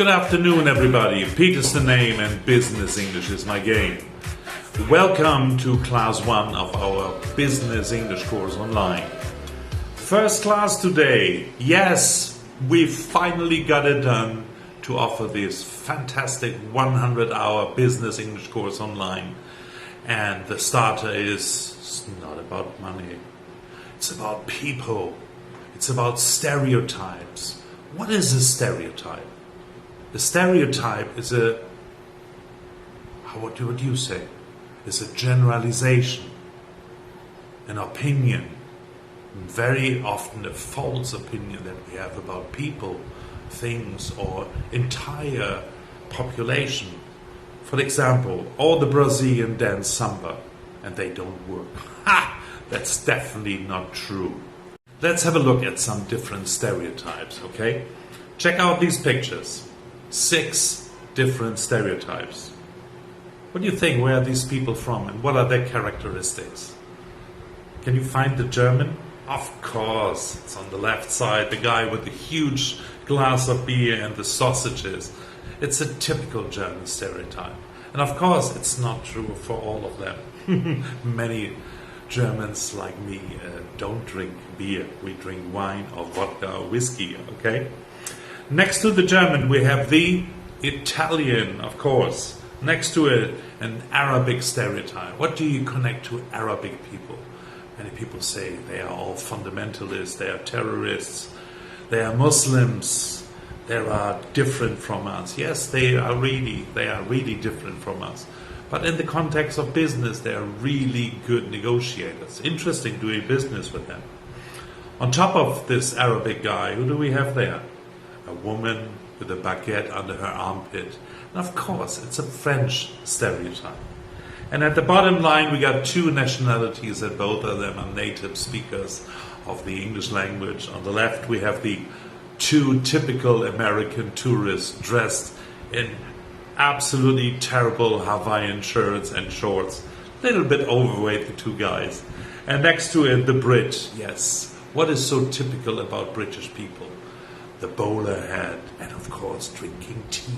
Good afternoon, everybody. Peter's the name and Business English is my game. Welcome to class 1 of our Business English course online. First class today. Yes, we finally got it done to offer this fantastic 100-hour Business English course online. And the starter is not about money. It's about people. It's about stereotypes. What is a stereotype? A stereotype is what would you say? Is a generalization, an opinion, very often a false opinion that we have about people, things, or entire population. For example, all the Brazilians dance samba and they don't work. Ha! That's definitely not true. Let's have a look at some different stereotypes, okay? Check out these pictures. 6 different stereotypes. What do you think? Where are these people from and what are their characteristics? Can you find the German? Of course, it's on the left side, the guy with the huge glass of beer and the sausages. It's a typical German stereotype. And of course, it's not true for all of them. Many Germans like me don't drink beer. We drink wine or vodka or whiskey, okay? Next to the German, we have the Italian, of course. Next to it, an Arabic stereotype. What do you connect to Arabic people? Many people say they are all fundamentalists, they are terrorists, they are Muslims, they are different from us. Yes, they are really different from us. But in the context of business, they are really good negotiators. Interesting doing business with them. On top of this Arabic guy, who do we have there? A woman with a baguette under her armpit. And of course, it's a French stereotype. And at the bottom line, we got 2 nationalities, and both of them are native speakers of the English language. On the left, we have the 2 typical American tourists dressed in absolutely terrible Hawaiian shirts and shorts. A little bit overweight, the 2 guys. And next to it, the Brit. Yes. What is so typical about British people? The bowler hat, and of course drinking tea.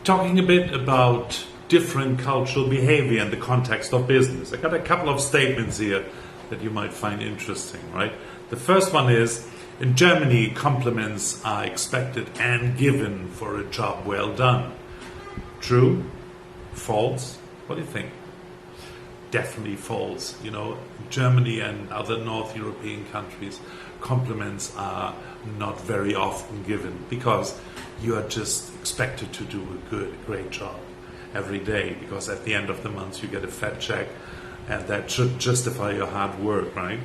Talking a bit about different cultural behavior in the context of business. I got a couple of statements here that you might find interesting, right? The first one is, in Germany, compliments are expected and given for a job well done. True? False? What do you think? Definitely false. You know, Germany and other North European countries, compliments are not very often given because you are just expected to do a great job every day, because at the end of the month you get a fat check and that should justify your hard work, right?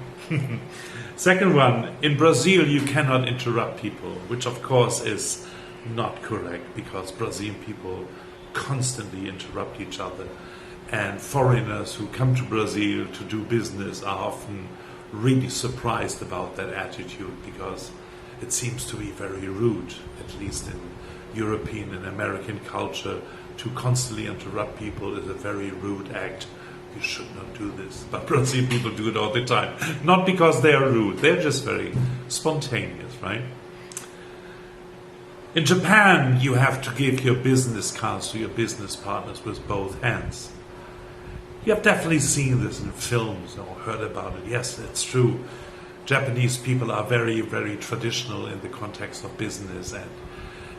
Second one, in Brazil you cannot interrupt people, which of course is not correct because Brazilian people constantly interrupt each other. And foreigners who come to Brazil to do business are often really surprised about that attitude because it seems to be very rude, at least in European and American culture. To constantly interrupt people is a very rude act. You should not do this. But Brazilian people do it all the time. Not because they are rude, they're just very spontaneous, right? In Japan, you have to give your business cards to your business partners with both hands. You have definitely seen this in films or heard about it. Yes, it's true. Japanese people are very, very traditional in the context of business. And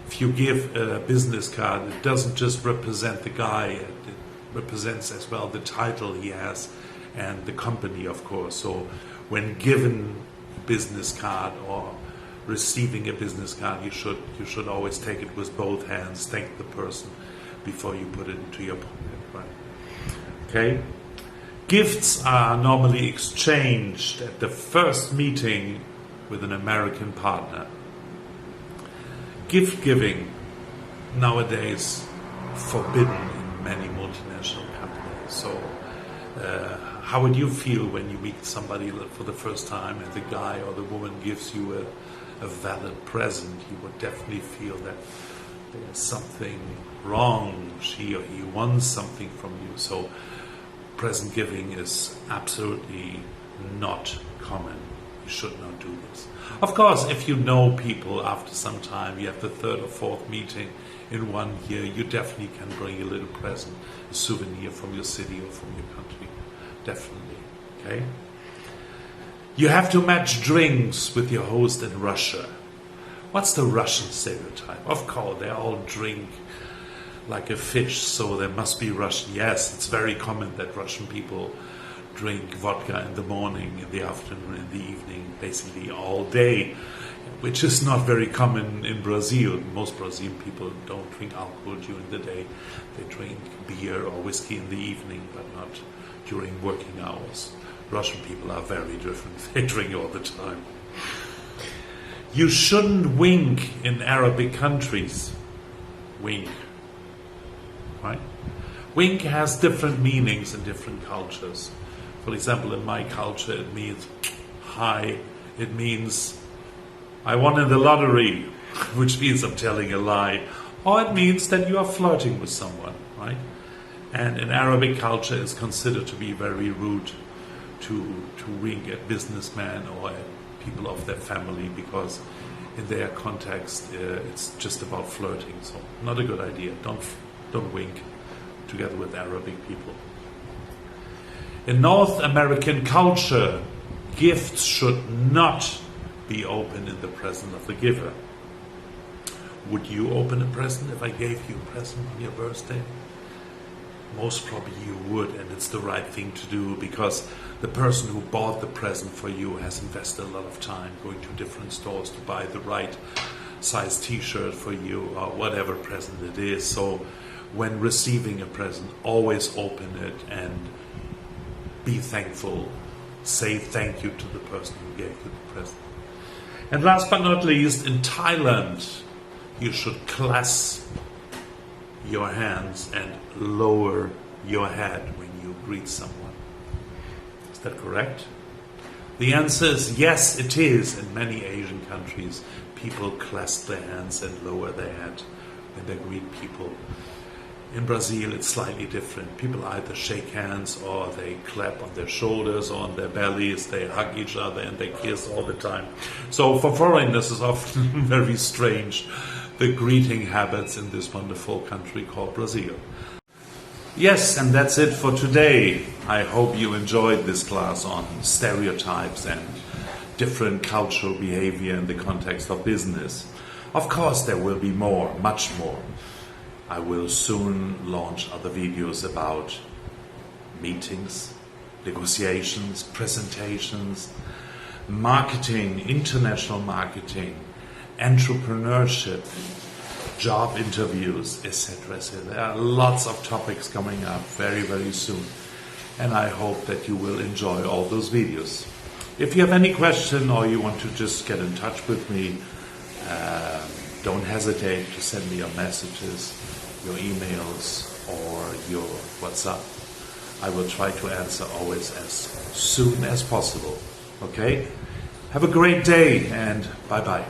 if you give a business card, it doesn't just represent the guy. It represents as well the title he has and the company, of course. So when given a business card or receiving a business card, you should always take it with both hands. Thank the person before you put it into your pocket, right? Okay. Gifts are normally exchanged at the first meeting with an American partner. Gift giving nowadays forbidden in many multinational companies. So how would you feel when you meet somebody for the first time and the guy or the woman gives you a valid present? You would definitely feel that there's something wrong. She or he wants something from you. So present giving is absolutely not common You should not do this. Of course, if you know people after some time, you have the third or fourth meeting in 1 year, you definitely can bring a little present, a souvenir from your city or from your country. Definitely. Okay? You have to match drinks with your host in Russia. What's the Russian stereotype? Of course, they all drink like a fish, so they must be Russian. Yes, it's very common that Russian people drink vodka in the morning, in the afternoon, in the evening, basically all day, which is not very common in Brazil. Most Brazilian people don't drink alcohol during the day. They drink beer or whiskey in the evening, but not during working hours. Russian people are very different. They drink all the time. You shouldn't wink in Arabic countries. Wink. Right? Wink has different meanings in different cultures. For example, in my culture, it means hi. It means I won in the lottery, which means I'm telling a lie. Or it means that you are flirting with someone, right? And in Arabic culture, it's considered to be very rude to wink at businessmen or at people of their family, because in their context, it's just about flirting. So not a good idea. Don't wink together with Arabic people. In North American culture, gifts should not be opened in the presence of the giver. Would you open a present if I gave you a present on your birthday? Most probably you would, and it's the right thing to do, because the person who bought the present for you has invested a lot of time going to different stores to buy the right size t-shirt for you or whatever present it is. So when receiving a present, always open it and be thankful. Say thank you to the person who gave you the present. And last but not least, in Thailand, you should clasp your hands and lower your head when you greet someone. Is that correct? The answer is yes, it is. In many Asian countries, people clasp their hands and lower their head when they greet people. In Brazil, it's slightly different. People either shake hands or they clap on their shoulders or on their bellies. They hug each other and they kiss all the time. So for foreigners, it's often very strange, the greeting habits in this wonderful country called Brazil. Yes, and that's it for today. I hope you enjoyed this class on stereotypes and different cultural behavior in the context of business. Of course, there will be more, much more. I will soon launch other videos about meetings, negotiations, presentations, marketing, international marketing, entrepreneurship, job interviews, etc. There are lots of topics coming up very, very soon. And I hope that you will enjoy all those videos. If you have any question or you want to just get in touch with me, don't hesitate to send me your messages, your emails, or your WhatsApp. I will try to answer always as soon as possible. Okay? Have a great day and bye-bye.